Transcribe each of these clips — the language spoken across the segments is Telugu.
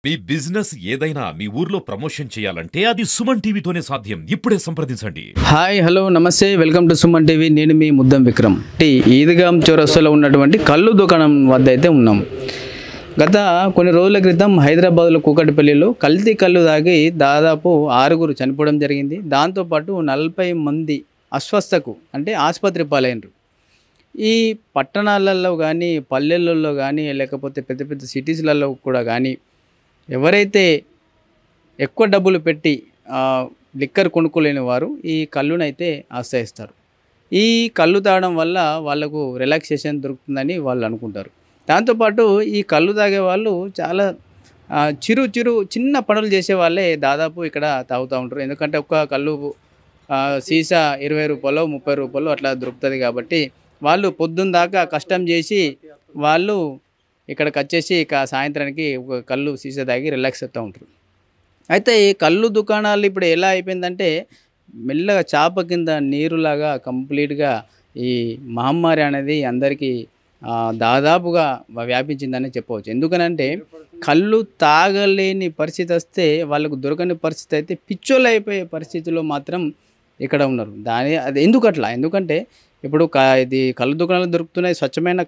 మీ బిజినెస్ ఏదైనా మీ ఊర్లో ప్రమోషన్ చేయాలంటే అది సుమన్ టీవీతోనే సాధ్యం. ఇప్పుడే సంప్రదించండి. హాయ్ హలో నమస్తే వెల్కమ్ టు సుమన్ టీవీ. నేను మీ ముద్దం విక్రమ్. ఈద్గాం చౌరస్తాలో ఉన్నటువంటి కళ్ళు దుకాణం వద్ద అయితే ఉన్నాం. గత కొన్ని రోజుల క్రితం హైదరాబాద్లో కూకట్పల్లిలో కల్తీ కళ్ళు తాగి దాదాపు 6 చనిపోవడం జరిగింది. దాంతోపాటు 40 మంది అస్వస్థకు అంటే ఆసుపత్రి పాలైనరు. ఈ పట్టణాలలో కానీ పల్లెలలో కానీ లేకపోతే పెద్ద పెద్ద సిటీస్లలో కూడా కానీ ఎవరైతే ఎక్కువ డబ్బులు పెట్టి లిక్కర్ కొనుక్కోలేని వారు ఈ కళ్ళునైతే ఆశ్రయిస్తారు. ఈ కళ్ళు తాగడం వల్ల వాళ్ళకు రిలాక్సేషన్ దొరుకుతుందని వాళ్ళు అనుకుంటారు. దాంతోపాటు ఈ కళ్ళు తాగే వాళ్ళు చాలా చిన్న పనులు చేసే వాళ్ళే దాదాపు ఇక్కడ తాగుతూ ఉంటారు. ఎందుకంటే ఒక్క కళ్ళు సీసా 20 రూపాయలు 30 రూపాయలు అట్లా దొరుకుతుంది. కాబట్టి వాళ్ళు పొద్దున్న దాకా కష్టం చేసి వాళ్ళు ఇక్కడికి వచ్చేసి ఇక సాయంత్రానికి ఒక కళ్ళు సీసా తాగి రిలాక్స్ అవుతూ ఉంటారు. అయితే ఈ కళ్ళు దుకాణాలు ఇప్పుడు ఎలా అయిపోయిందంటే మెల్లగా చాప కింద నీరులాగా కంప్లీట్గా ఈ మహమ్మారి అనేది అందరికీ దాదాపుగా వ్యాపించిందని చెప్పవచ్చు. ఎందుకనంటే కళ్ళు తాగలేని పరిస్థితి వస్తే వాళ్ళకు దొరకని పరిస్థితి అయితే పిచ్చోళ్ళు అయిపోయే పరిస్థితిలో మాత్రం ఇక్కడ ఉన్నారు. అది ఎందుకంటే ఇప్పుడు ఇది కళ్ళు దుకాణాలు దొరుకుతున్నాయి. స్వచ్ఛమైన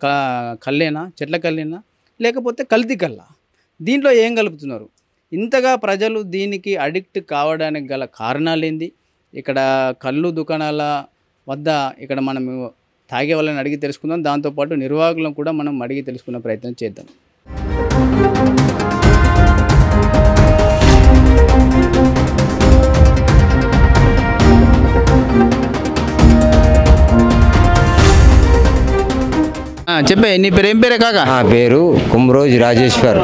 కళ్ళేనా, చెట్ల కళ్ళేనా, లేకపోతే కల్తీ కళ్ళ? దీంట్లో ఏం కలుపుతున్నారు? ఇంతగా ప్రజలు దీనికి అడిక్ట్ కావడానికి గల కారణాలేంది? ఇక్కడ కళ్ళు దుకాణాల వద్ద ఇక్కడ మనం తాగే వాళ్ళని అడిగి తెలుసుకుందాం. దాంతోపాటు నిర్వాహకులను కూడా మనం అడిగి తెలుసుకునే ప్రయత్నం చేద్దాం. చెప్పే, నీ పేరు ఏం పేరే కాక? నా పేరు కుమ్రోజ్ రాజేశ్వర్.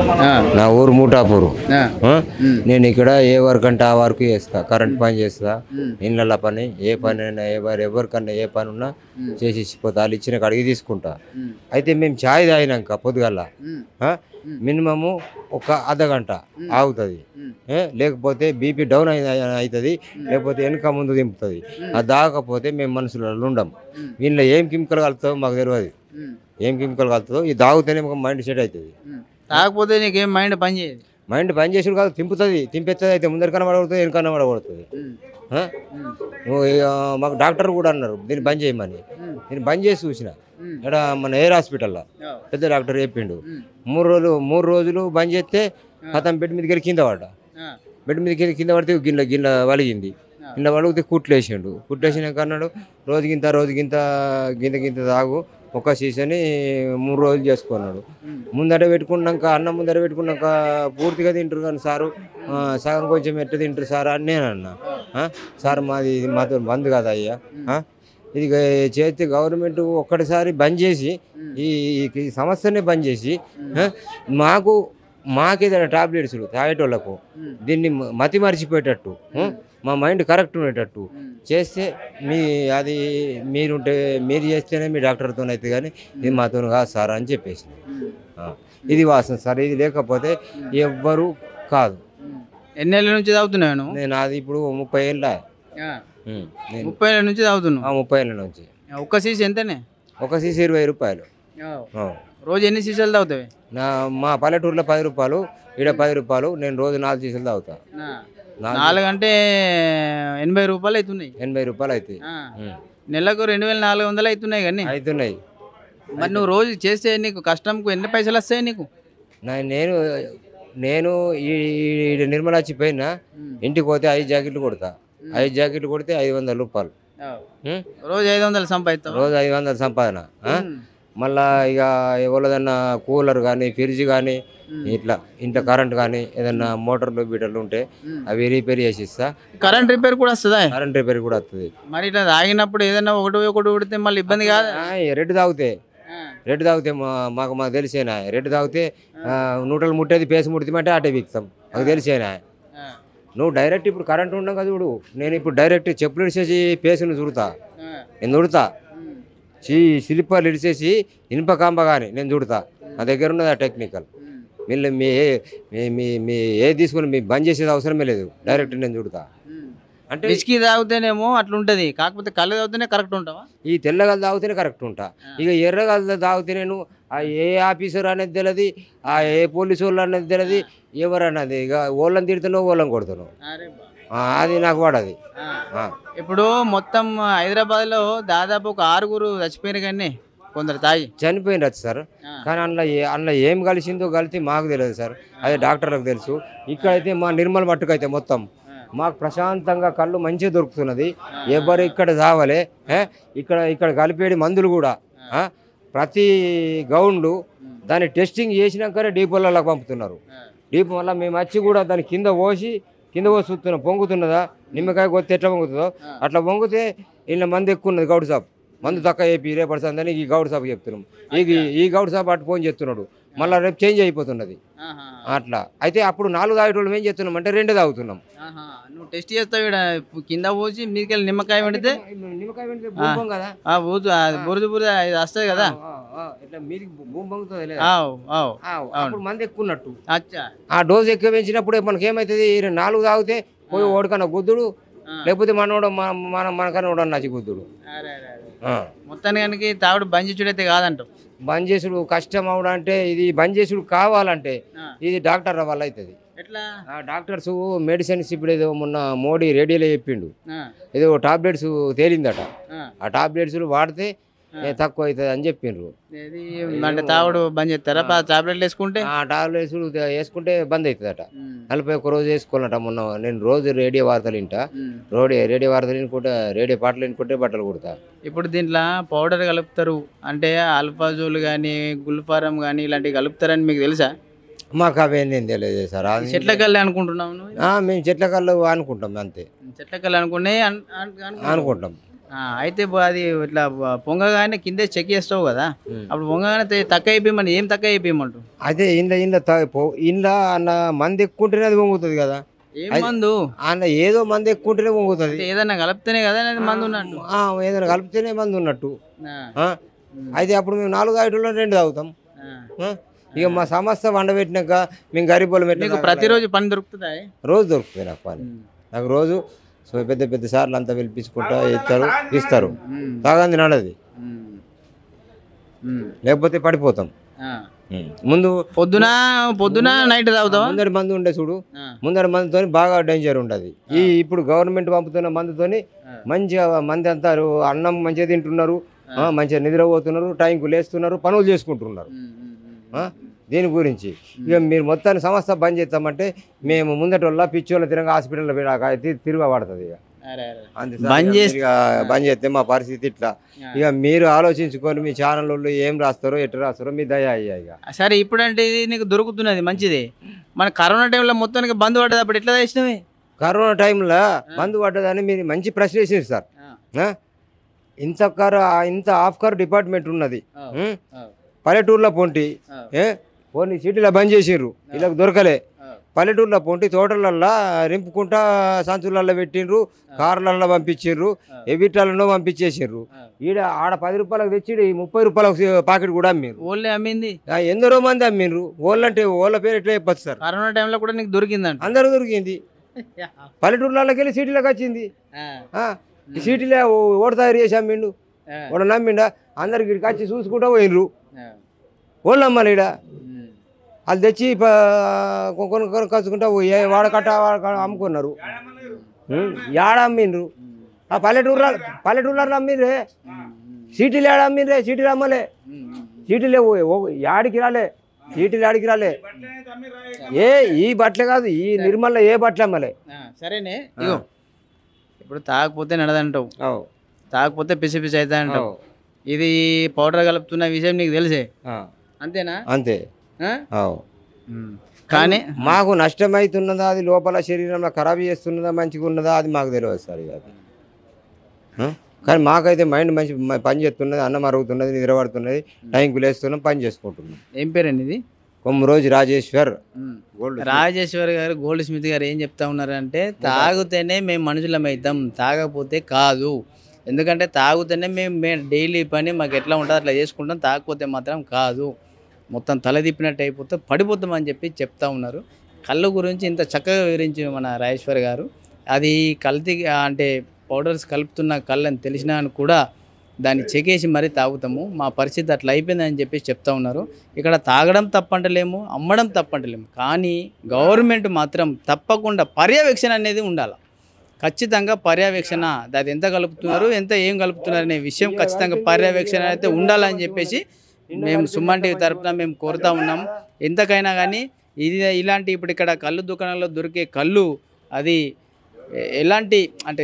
నా ఊరు మూటాపూరు. నేను ఇక్కడ ఏ వర్క్ అంటే ఆ వర్క్ చేస్తా. కరెంట్ పని చేస్తా, ఇళ్ళ పని, ఏ పని అయినా ఎవరికన్నా ఏ పని ఉన్నా చేసి ఇచ్చిపోతా. వాళ్ళు ఇచ్చిన కడిగి తీసుకుంటా. అయితే మేము ఛాయ్ తాగినాక పొద్దుగల మినిమము ఒక అర్ధగంట ఆగుతుంది. లేకపోతే బీపీ డౌన్ అవుతుంది, లేకపోతే వెనక ముందు దింపుతుంది. అది తాగకపోతే మేము మనుషులలో ఉండం. వీళ్ళలో ఏం కెమికల్ కలుగుతుందో మాకు తెలియదు. ఏం కెమికల్ కలుగుతుందో ఇది తాగితేనే మాకు మైండ్ సెట్ అవుతుంది. తాగకపోతే నీకేం మైండ్ పని చేయదు. మైండ్ పని చేసుడు కాదు, తింపెత్తది. అయితే ముందరికన్నా పడబడుతుంది, వెనకన్నా పడబడుతుంది. మాకు డాక్టర్ కూడా అన్నారు దీన్ని బంద్ చేయమని. నేను బంద్ చేసి చూసిన ఇక్కడ మన ఎయిర్ హాస్పిటల్లో పెద్ద డాక్టర్ చెప్పిండు. 3 రోజులు బంద్ చేస్తే కథం బెడ్ మీదకి వెళ్ళి కింద పడ్డా. బెడ్ మీదకి కింద పడితే గిన్నె వలిగింది. గిన్నె వలిగితే కుట్లేసిండు. కుట్లేసినాక అన్నాడు రోజుకింత గింత తాగు, ఒక సీసని 3 రోజులు చేసుకున్నాడు. ముందర పెట్టుకున్నాక అన్నం ముందర పెట్టుకున్నాక పూర్తిగా తింటారు కానీ సారు సగం కొంచెం ఎట్ట తింటారు సార్ అని నేను అన్నా. సార్ ఇది మాతో బంద్ కదా అయ్యా, ఇది చేస్తే గవర్నమెంట్ ఒక్కటిసారి బంద్ చేసి ఈ సమస్యనే బంద్ చేసి మాకేదైనా టాబ్లెట్స్ తాగేటోళ్ళకు దీన్ని మతి మరిచిపోయేటట్టు మా మైండ్ కరెక్ట్ ఉండేటట్టు చేస్తే మీరు చేస్తేనే మీ డాక్టర్తో అయితే కానీ ఇది మాతో కాదు సార్ అని చెప్పేసి. ఇది వాసన సార్, ఇది లేకపోతే ఎవ్వరు కాదు. ఎన్నేళ్ళ నుంచి తాగుతున్నాను నేను? అది ఇప్పుడు 30 ఏళ్ళ. 30 ఏళ్ళ నుంచి తాగుతున్నా? 30 ఏళ్ళ నుంచి. ఒక్క సీసీ ఎంతనే? ఒక సీసీ 20 రూపాయలు. రోజు ఎన్ని సీసాలు తాగుతావి? మా పల్లెటూరులో 10 రూపాయలు, ఈడ 10 రూపాయలు. నేను రోజు 4 సీసాలు తాగుతా. 4 అంటే 80 రూపాయలు అవుతున్నాయి. 80 రూపాయలు అవుతాయి. నెలకు 2400 అవుతున్నాయి. కానీ అవుతున్నాయి. మరి నువ్వు రోజు చేస్తే నీకు కష్టంకు ఎన్ని పైసలు వస్తాయి నీకు? నేను ఈ నిర్మలా వచ్చిపోయినా ఇంటికి పోతే 5 జాకెట్లు కొడతా. 5 జాకెట్లు కొడితే 500 రూపాయలు. రోజు 500 సంపాదిస్తావు? రోజు 500 సంపాదన. మళ్ళా ఇక ఎవరిదన్నా కూలర్ కానీ ఫ్రిడ్జ్ కానీ ఇట్లా ఇంట్లో కరెంట్ కానీ ఏదన్నా మోటార్లు బీటర్లు ఉంటే అవి రిపేర్ చేసి ఇస్తా. కరెంట్ రిపేర్ కూడా వస్తుందా? కరెంట్ రిపేర్ కూడా వస్తుంది. మరి ఇట్లా తాగినప్పుడు ఏదన్నా ఒకటి ఉడితే మళ్ళీ ఇబ్బంది కాదు? రెడ్ తాగితే మాకు తెలిసేనా. రెడ్ తాగితే నూటలు ముట్టేది పేసి ముడితే అటే బిక్తాం. మాకు తెలిసేనా. నువ్వు డైరెక్ట్ ఇప్పుడు కరెంట్ ఉండవు కదా చూడు. నేను ఇప్పుడు డైరెక్ట్ చెప్పులు ఇడిచేసి పేసును చుడతా. నేను చుడతా. స్లిప్పర్లు ఇడిచేసి ఇనుప కాంబ కానీ నేను చుడతా. నా దగ్గర ఉన్నది ఆ టెక్నికల్. వీళ్ళు మీ ఏది తీసుకుని మీ బంద్ చేసేది అవసరమే లేదు. డైరెక్ట్ నేను చుడతా. అంటే విస్కీ తాగితేనేమో అట్లుంటది, కాకపోతే కళ్ళు తాగితేనే కరెక్ట్ ఉంటావా? ఈ తెల్లగలు తాగితేనే కరెక్ట్ ఉంటా. ఇక ఎర్రగలు తాగితే నేను ఆ ఏ ఆఫీసర్ అనేది తెలియదు, ఆ ఏ పోలీసు వాళ్ళు అనేది తెలియదు, ఎవరన్నది ఇక వాళ్ళని తిడుతున్నావు వాళ్ళని కొడుతున్నావు. అది నాకు పడది. ఇప్పుడు మొత్తం హైదరాబాద్లో దాదాపు ఒక 6 చచ్చిపోయారు కానీ కొందరు తాగి చనిపోయినచ్చు సార్. కానీ అందులో ఏం కలిసిందో కలిసి మాకు తెలియదు సార్, అదే డాక్టర్లకు తెలుసు. ఇక్కడైతే మా నిర్మల్ మట్టుకైతే మొత్తం మాకు ప్రశాంతంగా కళ్ళు మంచిగా దొరుకుతున్నది. ఎవరు ఇక్కడ చావలే. ఇక్కడ కలిపేడి మందులు కూడా ప్రతి గౌండ్లు దాన్ని టెస్టింగ్ చేసినాకనే డీపోలలో పంపుతున్నారు. డీపో వల్ల మేము వచ్చి కూడా దాని కింద పోసి చూస్తున్నాం పొంగుతున్నదా, నిమ్మకాయ కొత్త ఎట్లా పొంగుతుందో అట్లా పొంగితే ఇలా మంది ఎక్కువ ఉన్నది. గౌడ్ సాబ్ మందు తక్కువ చెప్పి రేపడుతుందని ఈ గౌడ్ సాబ్ చెప్తున్నాం. ఈ గౌడ్ సాబ్ అటు ఫోన్ చేస్తున్నాడు, మళ్ళీ రేపు చేంజ్ అయిపోతున్నది అట్లా. అయితే అప్పుడు 4 తాగేటోళ్ళు ఏం చేస్తున్నాం అంటే 2 తాగుతున్నాం. నువ్వు టెస్ట్ చేస్తావు కింద పోసి మీదకెళ్ళి నిమ్మకాయ పెడితే కదా బురద వస్తుంది కదా, ఇట్లా మీదికి భూమి పొంగుతుంది. అప్పుడు మంది ఎక్కువ ఉన్నట్టు. ఆ డోస్ ఎక్కువ పెంచినప్పుడు మనకి ఏమవుతుంది, 4 తాగితే పోయి ఓడికన్నా గుద్దుడు, లేకపోతే మనకన్నా ఓడ నచ్చి గుద్దుడు. మొత్తానికి తాగుడు బంద్ చేసుడైతే కాదంటావు. బంద్ చేసుడు కష్టం అవడం అంటే ఇది బంద్ చేసుడు కావాలంటే ఇది డాక్టర్ల వల్ల అవుతుంది. ఎట్లా డాక్టర్స్ మెడిసిన్స్ ఇప్పుడు ఏదో మొన్న మోడీ రేడియోలో చెప్పిండు, ఏదో టాబ్లెట్స్ తేలిందట. ఆ టాబ్లెట్స్ వాడితే తక్కువ అవుతుంది అని చెప్పిండ్రు. అంటే తాగుడు బంద్ చేస్తారా? టాబ్లెట్లు వేసుకుంటే టాబ్లెట్స్ వేసుకుంటే బంద్ అవుతుందట. 41 రోజు వేసుకోవాలట. మొన్న నేను రోజు రేడియో వార్తలు వింటా, రేడియో వార్తలు వినుకుంటే రేడియో పాటలు వినుకుంటే బట్టలు కుడతా. ఇప్పుడు దీంట్లో పౌడర్ కలుపుతారు అంటే అల్ఫాజోల్ కానీ గుల్ఫారం కానీ ఇలాంటివి కలుపుతారని మీకు తెలుసా? మాకు అవేం తెలియదు సార్. చెట్ల కల్లి అనుకుంటున్నాం. మేము చెట్ల కళ్ళు అనుకుంటాం, అంతే. చెట్ల కల్లి అనుకుంటాం. అయితే అది ఇట్లా పొంగగానే కింద చెక్ చేస్తావు కదా, అప్పుడు పొంగగానే తక్కువ అయిపోయి ఏం తక్కువ అయిపోయమంటు. అదే ఇంట్లో అన్న మంది ఎక్కుంటేనే అది పొంగుతుంది కదా. ఏం మందు అన్న ఏదో మంది ఎక్కుంటేనే పొంగుతుంది. ఏదన్నా కలిపితేనే కదా మందు ఉన్నట్టు. ఏదైనా కలిపితేనే మందు ఉన్నట్టు. అయితే అప్పుడు మేము 4 తాగేటోళ్ళం 2 తాగుతాం. ఇక మా సమస్య వండబెట్టినాక మేము గరీబోళ్ళు పెట్టినాక ప్రతిరోజు పని దొరుకుతుందా? రోజు దొరుకుతుంది నాకు పని. నాకు రోజు పెద్ద సార్లు అంతా పిలిపించుకుంటా ఇస్తారు. తాగంది నడది, లేకపోతే పడిపోతాం. ముందు పొద్దున నైట్ తాగుతాం. ముందరి మందు ఉండే చూడు, ముందరి మందుతో బాగా డేంజర్ ఉండదు. ఇప్పుడు గవర్నమెంట్ పంపుతున్న మందుతోని మంచిగా మంది అంతా అన్నం మంచిగా తింటున్నారు, మంచిగా నిద్రపోతున్నారు, టైంకు లేస్తున్నారు, పనులు చేసుకుంటున్నారు. దీని గురించి ఇక మీరు మొత్తాన్ని సంస్థ బంద్ చేస్తామంటే మేము ముందటోళ్ళ పిచ్చోళ్ళ తిరగ హాస్పిటల్లో తిరగబడుతుంది. ఇక బంద్ చేస్తే మా పరిస్థితి ఇట్లా. ఇక మీరు ఆలోచించుకొని మీ ఛానల్ వాళ్ళు ఏం రాస్తారో ఎట్లా రాస్తారో మీ దయ అయ్యా. ఇక సరే ఇప్పుడంటే ఇది నీకు దొరుకుతున్నది మంచిది. మన కరోనా టైంలో మొత్తానికి బంద్ పడ్డది, అప్పుడు ఎట్లా చేసినవి? కరోనా టైంలో బంద్ పడ్డదని మీరు మంచి ప్రశ్న వేసారు సార్. ఇంత ఆఫ్కార్ డిపార్ట్మెంట్ ఉన్నది పల్లెటూరులో పోనీ సిటీలో బంద్ చేసిండ్రు, ఇలా దొరకలే. పల్లెటూరులో పోంటి తోటలల్లో రింపుకుంటా సంచులలో పెట్టిండ్రు, కార్లలో పంపించిండ్రు, ఎవిటాలలో పంపించేసిండ్రు. ఆడ 10 రూపాయలకు తెచ్చి 30 రూపాయలకు పాకెట్ కూడా అమ్మిండ్రు. ఓళ్ళే అమ్మింది ఎందరో మంది అమ్మిండ్రు. ఓళ్ళంటే ఓళ్ళ పేరు ఎట్లా చెప్పచ్చు సార్? కరోనా టైంలో కూడా నీకు దొరికిందంట? అందరూ దొరికింది. పల్లెటూరులకి వెళ్ళి సిటీలోకి వచ్చింది. సిటీలో ఓటు తయారు చేసి అమ్మిండు, ఓడ నమ్మిండా. అందరికి ఇక్కడికి వచ్చి చూసుకుంటా పోయినరు. ఓళ్ళు అమ్మాలి ఈడ వాళ్ళు తెచ్చి కచ్చుకుంటా వాడకట్ట అమ్ముకున్నారు. ఏడ అమ్మిండ్రు? ఆ పల్లెటూరులో అమ్మిండ్రే. సిటీలు ఏడ అమ్మిండ్రే? సిటీలు అమ్మలే. సిటీలే యాడికి రాలే, సిటీలు ఆడికి రాలే. ఈ బట్టలే కాదు, ఈ నిర్మల్లో ఏ బట్టలు అమ్మలే. సరేనే, ఇప్పుడు తాగకపోతే నడదంటావు, తాగకపోతే పిసి పిసి అవుతా అంటావు. ఇది పౌడర్ కలుపుతున్న విషయం నీకు తెలిసే, అంతేనా? అంతే. కానీ మాకు నష్టమవుతున్నదా, అది లోపల శరీరంలో ఖరాబ్ చేస్తున్నదా, మంచిగా ఉన్నదా, అది మాకు తెలియదు సార్. కానీ మాకైతే మైండ్ మంచి పని చేస్తున్నది, అన్నం అరుగుతున్నది, నిద్రపడుతున్నది, టైంకు లేస్తున్నాం, పని చేసుకుంటున్నాం. ఏం పేరండి ఇది? కొమ్మరోజు రాజేశ్వర్. రాజేశ్వర్ గారు, గోల్డ్ స్మిత్ గారు ఏం చెప్తా ఉన్నారంటే, తాగితేనే మేము మనుషులం అవుతాం, తాగకపోతే కాదు. ఎందుకంటే తాగితేనే మేము డైలీ పని మాకు ఎట్లా ఉంటుందో అట్లా చేసుకుంటాం, తాగకపోతే మాత్రం కాదు, మొత్తం తల తిప్పినట్టు అయిపోతే పడిపోతామని చెప్పి చెప్తా ఉన్నారు. కళ్ళు గురించి ఇంత చక్కగా వివరించి మన రాజేశ్వర్ గారు. అది కల్తీ అంటే పౌడర్స్ కలుపుతున్న కళ్ళు అని తెలిసినా కూడా దాన్ని చెకేసి మరీ తాగుతాము, మా పరిస్థితి అట్లా అయిపోయిందని చెప్పేసి చెప్తా ఉన్నారు. ఇక్కడ తాగడం తప్పంటలేము, అమ్మడం తప్పంటలేము, కానీ గవర్నమెంట్ మాత్రం తప్పకుండా పర్యవేక్షణ అనేది ఉండాలి. ఖచ్చితంగా పర్యవేక్షణ, అది ఎంత కలుపుతున్నారు, ఎంత ఏం కలుపుతున్నారు అనే విషయం ఖచ్చితంగా పర్యవేక్షణ అయితే ఉండాలని చెప్పేసి మేము సుమన్ టీవీ తరఫున మేము కోరుతా ఉన్నాం. ఎంతకైనా కానీ ఇలాంటి ఇప్పుడు ఇక్కడ కళ్ళు దుకాణంలో దొరికే కళ్ళు అది ఎలాంటి అంటే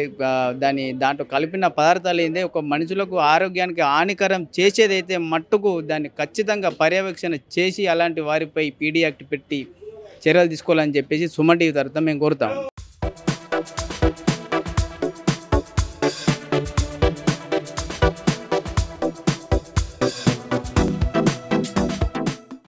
దాంట్లో కలిపిన పదార్థాలు ఏందే ఒక మనుషులకు ఆరోగ్యానికి హానికరం చేసేదైతే మట్టుకు దాన్ని ఖచ్చితంగా పర్యవేక్షణ చేసి అలాంటి వారిపై పీడీ యాక్ట్ పెట్టి చర్యలు తీసుకోవాలని చెప్పేసి సుమన్ టీవీ తరఫున మేము కోరుతాం.